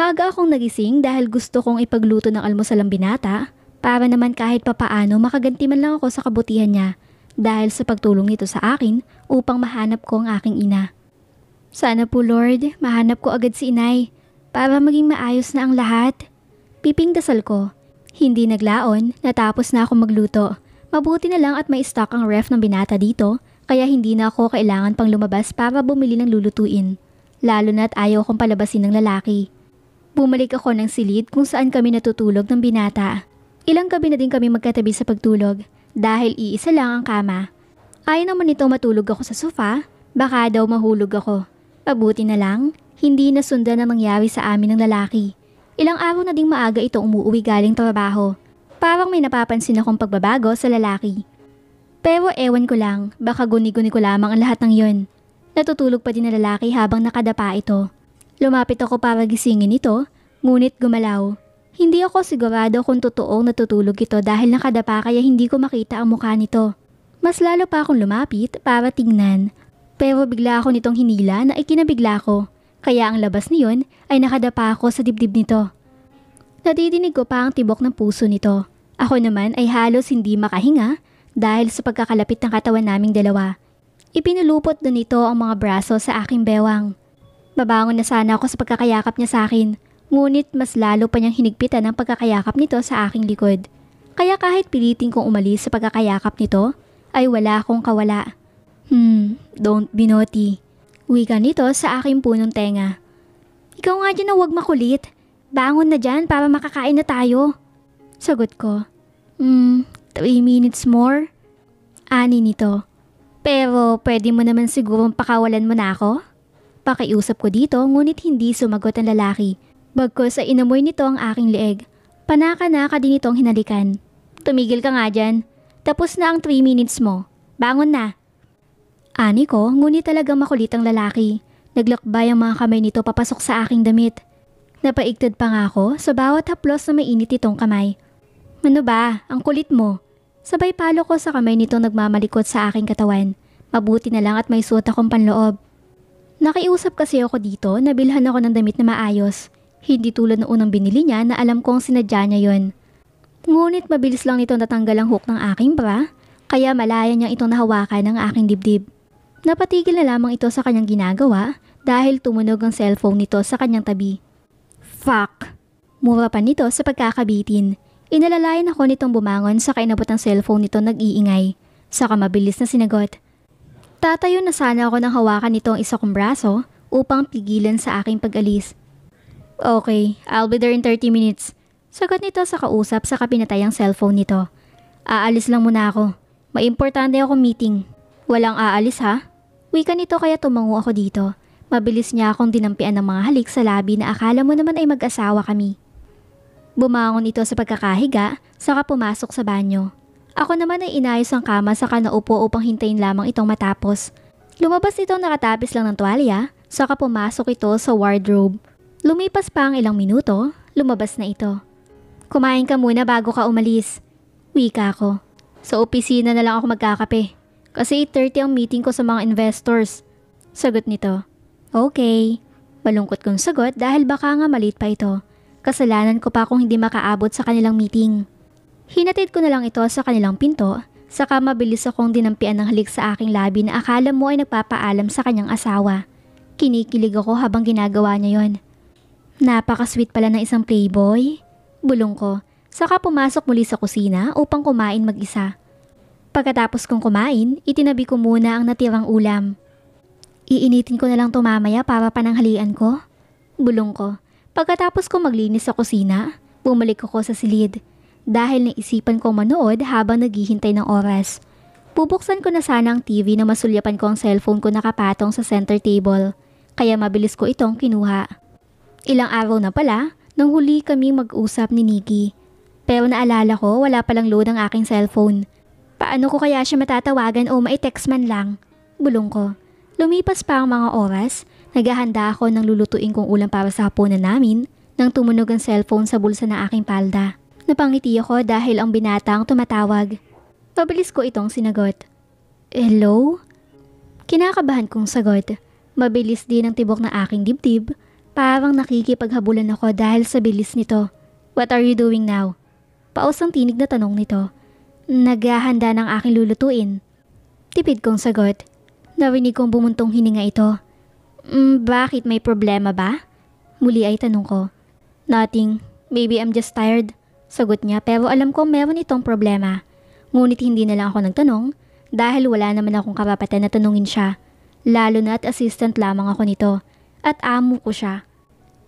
Maaga akong nagising dahil gusto kong ipagluto ng almusal ang binata para naman kahit papaano makaganti man lang ako sa kabutihan niya dahil sa pagtulong nito sa akin upang mahanap ko ang aking ina. Sana po Lord, mahanap ko agad si inay para maging maayos na ang lahat. Piping dasal ko. Hindi naglaon, natapos na akong magluto. Mabuti na lang at may stock ang ref ng binata dito kaya hindi na ako kailangan pang lumabas para bumili ng lulutuin. Lalo na't ayaw kong palabasin ng lalaki. Bumalik ako ng silid kung saan kami natutulog ng binata. Ilang gabi na din kami magkatabi sa pagtulog dahil iisa lang ang kama. Ayaw naman nito matulog ako sa sofa, baka daw mahulog ako. Mabuti na lang, hindi nasundan ang nangyari sa amin ng lalaki. Ilang araw na ding maaga ito umuwi galing trabaho. Parang may napapansin akong pagbabago sa lalaki. Pero ewan ko lang, baka guni-guni ko lamang ang lahat ng yon. Natutulog pa din na lalaki habang nakadapa ito. Lumapit ako para gisingin ito, ngunit gumalaw. Hindi ako sigurado kung totoong natutulog ito dahil nakadapa kaya hindi ko makita ang mukha nito. Mas lalo pa akong lumapit para tingnan. Pero bigla ako nitong hinila na ikinabigla ko. Kaya ang labas niyon ay nakadapa ako sa dibdib nito. Nadidinig ko pa ang tibok ng puso nito. Ako naman ay halos hindi makahinga dahil sa pagkakalapit ng katawan naming dalawa. Ipinulupot na nito ang mga braso sa aking bewang. Babangon na sana ako sa pagkakayakap niya sa akin, ngunit mas lalo pa niyang hinigpitan ang pagkakayakap nito sa aking likod. Kaya kahit pilitin kong umalis sa pagkakayakap nito, ay wala akong kawala. Don't be naughty. Wika nito sa aking punong tenga. Ikaw nga dyan na huwag makulit. Bangon na dyan para makakain na tayo. Sagot ko. 3 minutes more? Ani nito. Pero pwede mo naman sigurong pakawalan mo na ako? Pakiusap ko dito ngunit hindi sumagot ang lalaki. Bagkus ay inamoy nito ang aking leeg. Panaka-naka din itong hinalikan. Tumigil ka nga dyan. Tapos na ang 3 minutes mo. Bangon na. Ani ko ngunit talagang makulit ang lalaki. Naglakbay ang mga kamay nito papasok sa aking damit. Napaigtad pa nga ako sa bawat haplos na mainit itong kamay. Ano ba? Ang kulit mo. Sabay palo ko sa kamay nitong nagmamalikot sa aking katawan. Mabuti na lang at may suot akong panloob. Nakiusap kasi ako dito na bilhan ako ng damit na maayos. Hindi tulad ng unang binili niya na alam kong sinadya niya yon. Ngunit mabilis lang nito natanggal ang hook ng aking bra, kaya malaya niyang itong nahawakan ng aking dibdib. Napatigil na lamang ito sa kanyang ginagawa dahil tumunog ang cellphone nito sa kanyang tabi. Fuck! Mura pa nito sa pagkakabitin. Inalalayan ako nitong bumangon sa kainabot ng cellphone nito nag-iingay. Saka mabilis na sinagot. Tatayo na sana ako ng hawakan nitong isa kong braso upang pigilan sa aking pag-alis. Okay, I'll be there in 30 minutes. Sagot nito sa kausap sa pinatayang cellphone nito. Aalis lang muna ako. May importante akong meeting. Walang aalis ha? Wika nito kaya tumango ako dito. Mabilis niya akong dinampian ng mga halik sa labi na akala mo naman ay mag-asawa kami. Bumangon ito sa pagkakahiga, saka pumasok sa banyo. Ako naman ay inayos ang kama saka naupo upang hintayin lamang itong matapos. Lumabas itong nakatapis lang ng tuwalya, saka pumasok ito sa wardrobe. Lumipas pa ang ilang minuto, lumabas na ito. Kumain ka muna bago ka umalis. Wika ko. Sa opisina na lang ako magkakape. Kasi 8:30 ang meeting ko sa mga investors. Sagot nito. Okay. Malungkot kong sagot dahil baka nga malit pa ito. Kasalanan ko pa kung hindi makaabot sa kanilang meeting. Hinatid ko na lang ito sa kanilang pinto, saka mabilis akong dinampian ng halik sa aking labi na akala mo ay nagpapaalam sa kanyang asawa. Kinikilig ako habang ginagawa niya yon. Napaka-sweet pala ng isang playboy. Bulong ko, saka pumasok muli sa kusina upang kumain mag-isa. Pagkatapos kong kumain, itinabi ko muna ang natirang ulam. Iinitin ko na lang mamaya para pananghalian ko. Bulong ko. Pagkatapos ko maglinis sa kusina, bumalik ako sa silid. Dahil naisipan ko manood habang naghihintay ng oras. Bubuksan ko na sana ang TV na masulyapan ko ang cellphone ko nakapatong sa center table. Kaya mabilis ko itong kinuha. Ilang araw na pala, nang huli kami mag-usap ni Nikki. Pero naalala ko wala palang load ang aking cellphone. Paano ko kaya siya matatawagan o mai-text man lang? Bulong ko. Lumipas pa ang mga oras, naghahanda ako ng lulutuin kong ulam para sa hapunan namin nang tumunog ang cellphone sa bulsa ng aking palda. Napangiti ako dahil ang binatang tumatawag. Pabilis ko itong sinagot. Hello? Kinakabahan kong sagot. Mabilis din ang tibok na aking dibdib. Parang nakikipaghabulan ako dahil sa bilis nito. What are you doing now? Pausang tinig na tanong nito. Naghahanda ng aking lulutuin. Tipid kong sagot. Narinig kong bumuntong hininga ito. Bakit, may problema ba? Muli ay tanong ko. Nothing. Maybe I'm just tired. Sagot niya, pero alam ko meron itong problema. Ngunit hindi na lang ako nagtanong dahil wala naman akong karapatan na tanungin siya. Lalo na at assistant lamang ako nito. At amo ko siya.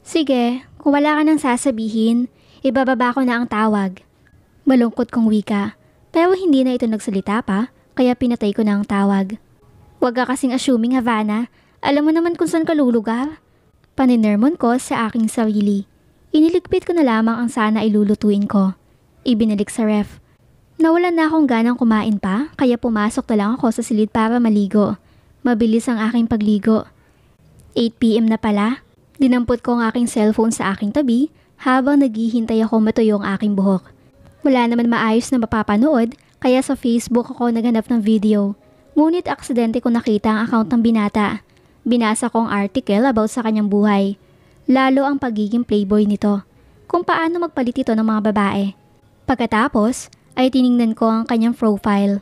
Sige, kung wala ka nang sasabihin, ibababa ko na ang tawag. Malungkot kong wika. Pero hindi na ito nagsalita pa, kaya pinatay ko na ang tawag. Huwag ka kasing assuming, Havana. Alam mo naman kung saan ka lulugar. Paninermon ko sa aking sarili. Iniligpit ko na lamang ang sana ilulutuin ko. Ibinalik sa ref. Nawalan na akong ganang kumain pa, kaya pumasok na lang ako sa silid para maligo. Mabilis ang aking pagligo. 8 PM na pala. Dinampot ko ang aking cellphone sa aking tabi habang naghihintay ako matuyo ang aking buhok. Wala naman maayos na mapapanood, kaya sa Facebook ako naghanap ng video. Ngunit aksidente ko nakita ang account ng binata. Binasa ko ang article about sa kanyang buhay. Lalo ang pagiging playboy nito. Kung paano magpalit ito ng mga babae. Pagkatapos ay tiningnan ko ang kanyang profile.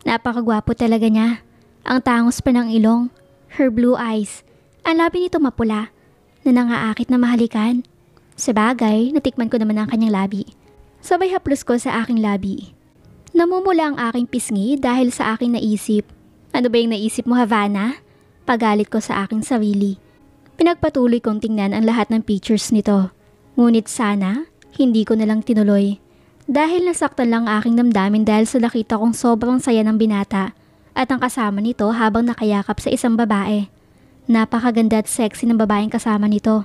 Napakagwapo talaga niya. Ang tangos pa ng ilong. Her blue eyes. Ang labi nito mapula. Na nangaakit na mahalikan. Sabagay, natikman ko naman ang kanyang labi. Sabay haplos ko sa aking labi. Namumula ang aking pisngi dahil sa aking naisip. Ano ba yung naisip mo, Havana? Pagalit ko sa aking sarili. Pinagpatuloy kong tingnan ang lahat ng pictures nito. Ngunit sana, hindi ko nalang tinuloy. Dahil nasaktan lang aking damdamin dahil sa nakita kong sobrang saya ng binata at ang kasama nito habang nakayakap sa isang babae. Napakaganda at sexy ng babaeng kasama nito.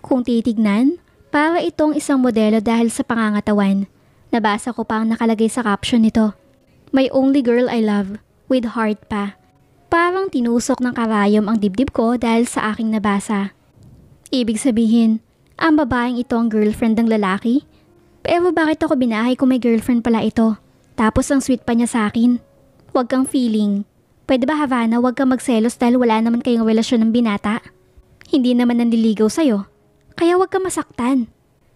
Kung titignan, para itong isang modelo dahil sa pangangatawan. Nabasa ko pa ang nakalagay sa caption nito. My only girl I love, with heart pa. Parang tinusok ng karayom ang dibdib ko dahil sa aking nabasa. Ibig sabihin, ang babaeng ito ang girlfriend ng lalaki? Pero bakit ako binahay kung may girlfriend pala ito? Tapos ang sweet pa niya sa akin. Huwag kang feeling. Pwede ba, Havana, huwag kang magselos dahil wala naman kayong relasyon ng binata? Hindi naman nandiligaw sa'yo. Kaya huwag kang masaktan.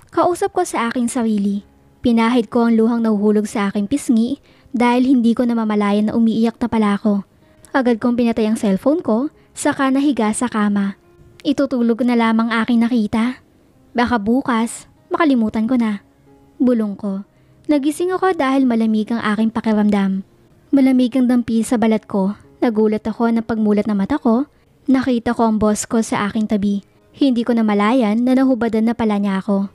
Kausap ko sa aking sarili. Pinahid ko ang luhang nahuhulog sa aking pisngi dahil hindi ko namamalayan na umiiyak na pala ako. Agad kong pinatay ang cellphone ko, saka nahiga sa kama. Itutulog ko na lamang aking nakita. Baka bukas, makalimutan ko na. Bulong ko. Nagising ako dahil malamig ang aking pakiramdam. Malamig ang dampi sa balat ko. Nagulat ako na pagmulat na mata ko. Nakita ko ang boss ko sa aking tabi. Hindi ko namalayan na nahubadan na pala niya ako.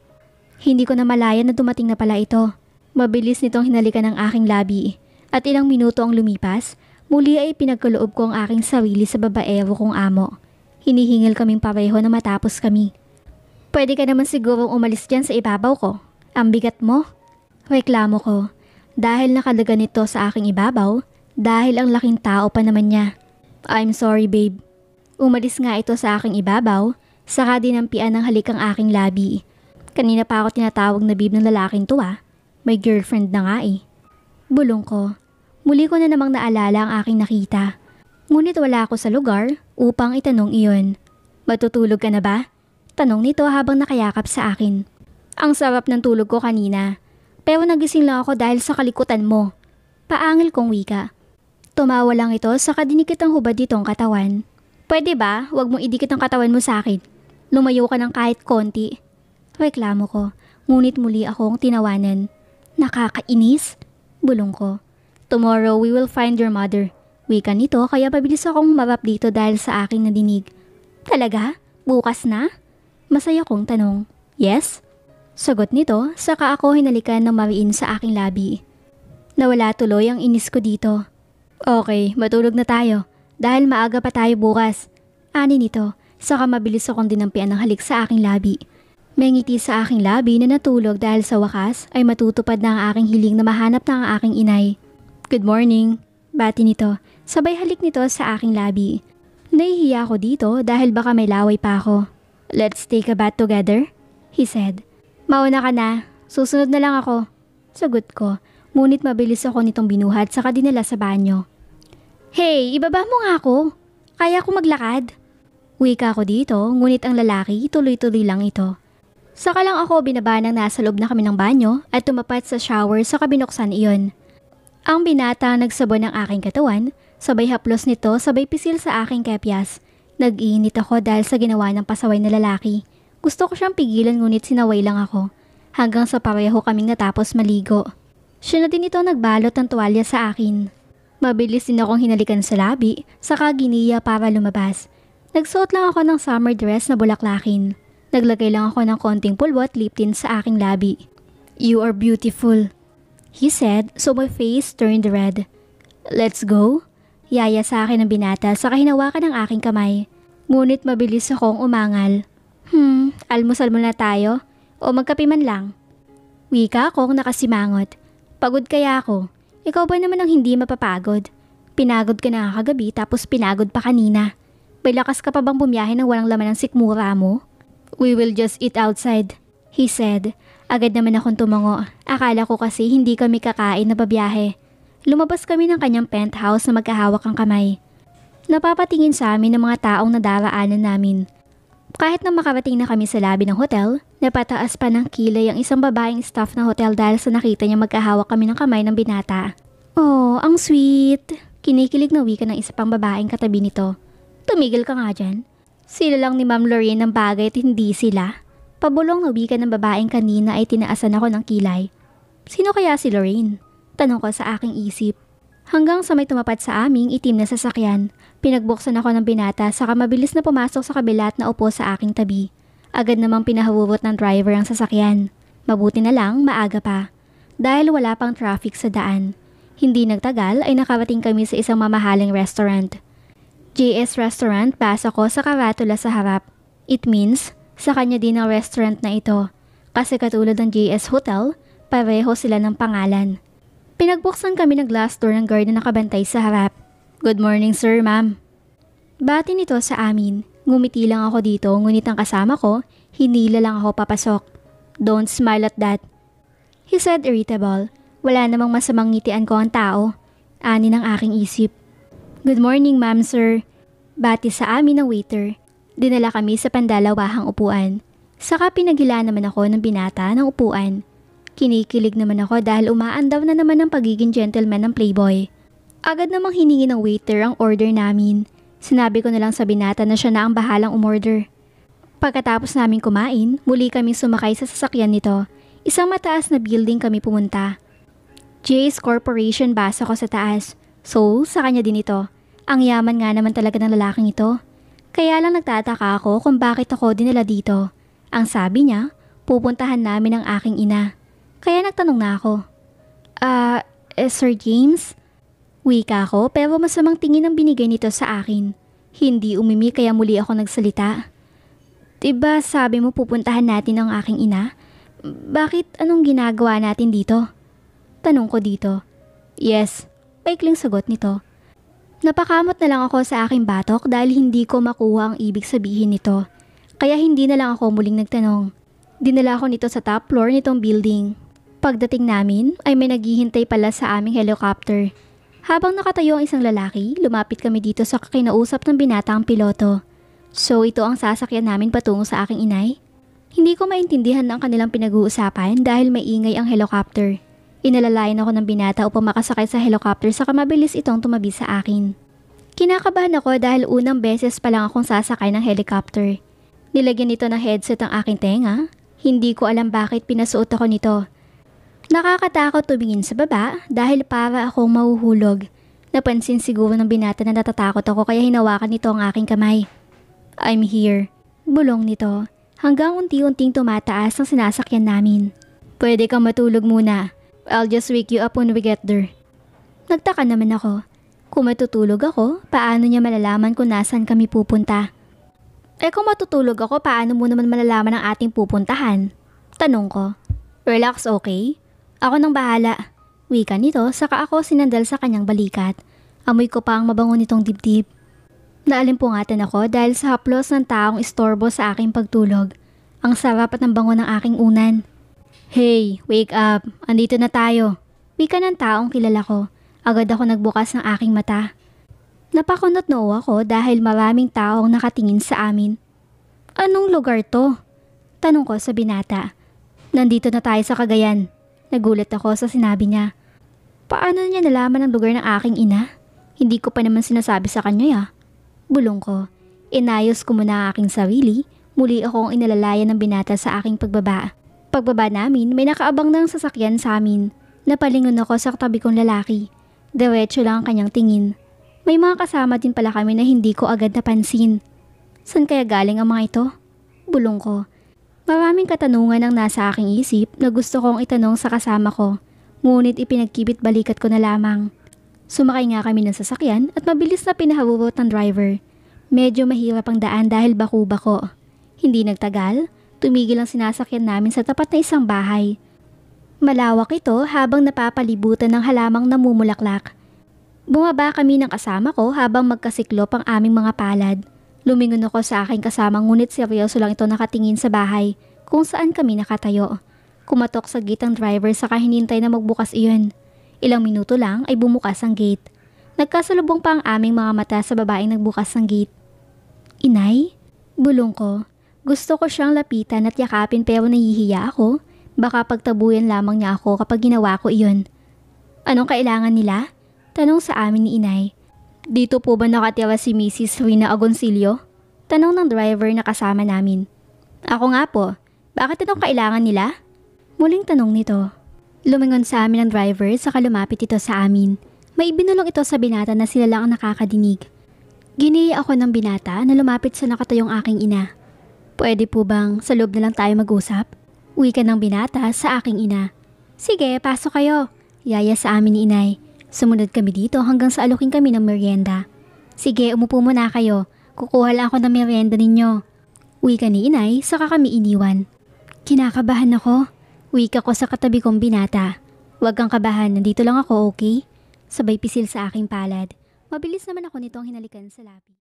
Hindi ko namalayan na dumating na pala ito. Mabilis nitong hinalikan ang aking labi. At ilang minuto ang lumipas, muli ay pinagkaloob ko ang aking sarili sa babaero kong amo. Hinihingil kaming pareho na matapos kami. Pwede ka naman sigurong umalis dyan sa ibabaw ko. Ang bigat mo. Reklamo ko. Dahil nakalaga nito sa aking ibabaw, dahil ang laking tao pa naman niya. I'm sorry, babe. Umalis nga ito sa aking ibabaw, saka dinampian ng halik ang aking labi. Kanina pa ako tinatawag na babe ng lalaking to ah. May girlfriend na nga eh. Bulong ko. Muli ko na namang naalala ang aking nakita. Ngunit wala ako sa lugar upang itanong iyon. Matutulog ka na ba? Tanong nito habang nakayakap sa akin. Ang sarap ng tulog ko kanina. Pero nagising lang ako dahil sa kalikutan mo. Paangil kong wika. Tumawa lang ito saka dinikit ang hubad nitong katawan. Pwede ba? Huwag mong idikit ang katawan mo sa akin. Lumayo ka ng kahit konti. Reklamo ko. Ngunit muli akong tinawanan. Nakakainis? Bulong ko. Tomorrow we will find your mother. Wika nito kaya pabilis akong humarap dito dahil sa aking nadinig. Talaga? Bukas na? Masaya kong tanong. Yes? Sagot nito, saka ako hinalikan ng mariin sa aking labi. Nawala tuloy ang inis ko dito. Okay, matulog na tayo. Dahil maaga pa tayo bukas. Ani nito, saka mabilis akong dinampian ng halik sa aking labi. May ngiti sa aking labi na natulog dahil sa wakas ay matutupad na ang aking hiling na mahanap na ang aking inay. Good morning. Bati nito, sabay halik nito sa aking labi. Nahihiya ako dito dahil baka may laway pa ako. Let's take a bath together, he said. Mauna ka na, susunod na lang ako. Sagot ko, ngunit mabilis ako nitong binuhat saka dinala sa banyo. Hey, ibaba mo nga ako. Kaya ko maglakad. Wika ko dito, ngunit ang lalaki tuloy-tuloy lang ito. Saka lang ako binaba nang nasa loob na kami ng banyo at tumapat sa shower sa kabinuksan iyon. Ang binata nagsabon ng aking katawan, sabay haplos nito sabay pisil sa aking kepyas. Nag-iinit ako dahil sa ginawa ng pasaway na lalaki. Gusto ko siyang pigilan ngunit sinaway lang ako. Hanggang sa pareho kaming natapos maligo. Siya na din ito nagbalot ng tuwalya sa akin. Mabilis din akong hinalikan sa labi, saka giniya para lumabas. Nagsuot lang ako ng summer dress na bulaklakin. Naglagay lang ako ng konting pulbo at lip tint sa aking labi. "You are beautiful," he said, so my face turned red. "Let's go?" Yaya sa akin ng binata saka hinawakan ng aking kamay. Ngunit mabilis akong umangal. Almusal muna tayo? O magkape man lang? Wika akong nakasimangot. Pagod kaya ako. Ikaw ba naman ang hindi mapapagod? Pinagod ka na kagabi tapos pinagod pa kanina. May lakas ka pa bang bumiyahe ng walang laman ng sikmura mo? "We will just eat outside," he said. Agad naman akong tumango. Akala ko kasi hindi kami kakain na babiyahe. Lumabas kami ng kanyang penthouse na magkahawak ang kamay. Napapatingin sa amin ng mga taong nadaraanan namin. Kahit na makarating na kami sa labi ng hotel, napataas pa ng kilay ang isang babaeng staff ng hotel dahil sa nakita niya magkahawak kami ng kamay ng binata. "Oh, ang sweet!" Kinikilig na wika ng isa pang babaeng katabi nito. "Tumigil ka nga dyan. Sila lang ni Ma'am Lorraine ng bagay at hindi sila." Pabulong na wika ng babaeng kanina ay tinaasan ako ng kilay. Sino kaya si Lorraine? Tanong ko sa aking isip. Hanggang sa may tumapat sa aming itim na sasakyan, pinagbuksan ako ng binata saka mabilis na pumasok sa kabila at naupo sa aking tabi. Agad namang pinahawurot ng driver ang sasakyan. Mabuti na lang maaga pa. Dahil wala pang traffic sa daan. Hindi nagtagal ay nakarating kami sa isang mamahaling restaurant. JS Restaurant basa ko sa karatula sa harap. It means, sa kanya din ang restaurant na ito. Kasi katulad ng JS Hotel, pareho sila ng pangalan. Pinagbuksan kami ng glass door ng guard na nakabantay sa harap. "Good morning sir, ma'am." Bati nito sa amin. Ngumiti lang ako dito ngunit ang kasama ko, hinila lang ako papasok. "Don't smile at that," he said irritable. Wala namang masamang ngitian ko ang tao. Ani ng aking isip. "Good morning ma'am sir." Bati sa amin ng waiter. Dinala kami sa pandalawahang upuan. Saka pinagila naman ako ng binata ng upuan. Kinikilig naman ako dahil umaandaw na naman ang pagiging gentleman ng playboy. Agad namang hiningi ng waiter ang order namin. Sinabi ko na lang sa binata na siya na ang bahalang umorder. Pagkatapos namin kumain, muli kami sumakay sa sasakyan nito. Isang mataas na building kami pumunta. Jay's Corporation basa ko sa taas. So, sa kanya din ito. Ang yaman nga naman talaga ng lalaking ito. Kaya lang nagtataka ako kung bakit ako dinala dito. Ang sabi niya, pupuntahan namin ang aking ina. Kaya nagtanong na ako. Sir James?" Wika ko pero masamang tingin ang binigay nito sa akin. Hindi umimi kaya muli ako nagsalita. "Diba sabi mo pupuntahan natin ang aking ina? Bakit anong ginagawa natin dito?" Tanong ko dito. "Yes," paikling sagot nito. Napakamot na lang ako sa aking batok dahil hindi ko makuha ang ibig sabihin nito. Kaya hindi na lang ako muling nagtanong. Dinala ko nito sa top floor nitong building. Pagdating namin ay may naghihintay pala sa aming helicopter. Habang nakatayo ang isang lalaki, lumapit kami dito sa kinausap ng binatang piloto. So ito ang sasakyan namin patungo sa aking inay? Hindi ko maintindihan ang kanilang pinag-uusapan dahil may ingay ang helicopter. Inalalayan ako ng binata upang makasakay sa helicopter saka mabilis itong tumabi sa akin. Kinakabahan ako dahil unang beses pa lang akong sasakay ng helicopter. Nilagyan nito ng headset ang aking tenga. Hindi ko alam bakit pinasuot ako nito. Nakakatakot tumingin sa baba dahil para akong mahuhulog. Napansin siguro ng binata na natatakot ako kaya hinawakan nito ang aking kamay. "I'm here," bulong nito. Hanggang unti-unting tumataas ang sinasakyan namin. "Pwede kang matulog muna. I'll just wake you up when we get there." Nagtaka naman ako. Kung matutulog ako, paano niya malalaman kung nasaan kami pupunta? Kung matutulog ako, paano mo naman malalaman ang ating pupuntahan? Tanong ko. "Relax, okay? Ako nang bahala." Wika nito, saka ako sinandal sa kanyang balikat. Amoy ko pa ang mabango nitong dibdib. Naalimpungatan ako dahil sa haplos ng taong istorbo sa aking pagtulog. Ang sarap at ang bango ng aking unan. "Hey, wake up. Andito na tayo." Wika ng taong kilala ko. Agad ako nagbukas ng aking mata. Napakunot noo ako dahil maraming taong nakatingin sa amin. Anong lugar to? Tanong ko sa binata. Nandito na tayo sa Cagayan. Nagulat ako sa sinabi niya. Paano niya nalaman ang lugar ng aking ina? Hindi ko pa naman sinasabi sa kanya ya. Bulong ko. Inayos ko muna ang aking sarili. Muli akong inalalayan ng binata sa aking pagbaba. Pagbaba namin, may nakaabang ng sasakyan sa amin. Napalingon ako sa katabi kong lalaki. Diretso lang ang kanyang tingin. May mga kasama din pala kami na hindi ko agad napansin. Saan kaya galing ang mga ito? Bulong ko. Maraming katanungan ang nasa aking isip na gusto kong itanong sa kasama ko. Ngunit ipinagkibit balikat ko na lamang. Sumakay nga kami ng sasakyan at mabilis na pinahabubot ng driver. Medyo mahirap ang daan dahil baku-bako. Hindi nagtagal, tumigil ang sinasakyan namin sa tapat na isang bahay. Malawak ito habang napapalibutan ng halamang namumulaklak. Bumaba kami ng kasama ko habang magkasiklop ang aming mga palad. Lumingon ako sa aking kasama ngunit seryoso lang ito nakatingin sa bahay kung saan kami nakatayo. Kumatok sa gate ang driver saka hinintay na magbukas iyon. Ilang minuto lang ay bumukas ang gate. Nagkasalubong pa ang aming mga mata sa babaeng nagbukas ng gate. Inay? Bulong ko. Gusto ko siyang lapitan at yakapin pero nahihiya ako. Baka pagtabuyan lamang niya ako kapag ginawa ko iyon. Anong kailangan nila? Tanong sa amin ni Inay. Dito po ba nakatira si Mrs. Rina Agoncillo? Tanong ng driver na kasama namin. Ako nga po. Bakit itong kailangan nila? Muling tanong nito. Lumingon sa amin ang driver saka lumapit ito sa amin. May ibinulong ito sa binata na sila lang ang nakakadinig. Giniya ako ng binata na lumapit sa nakatayong aking ina. Pwede po bang sa loob na lang tayo mag-usap? Wika ng binata sa aking ina. Sige, pasok kayo. Yaya sa amin ni Inay. Sumunod kami dito hanggang sa alukin kami ng merienda. Sige, umupo muna kayo. Kukuha lang ako ng merienda ninyo. Wika ni Inay, saka kami iniwan. Kinakabahan ako. Wika ko sa katabi kong binata. Huwag kang kabahan, nandito lang ako, okay? Sabay pisil sa aking palad. Mabilis naman ako nitong hinalikan sa labi.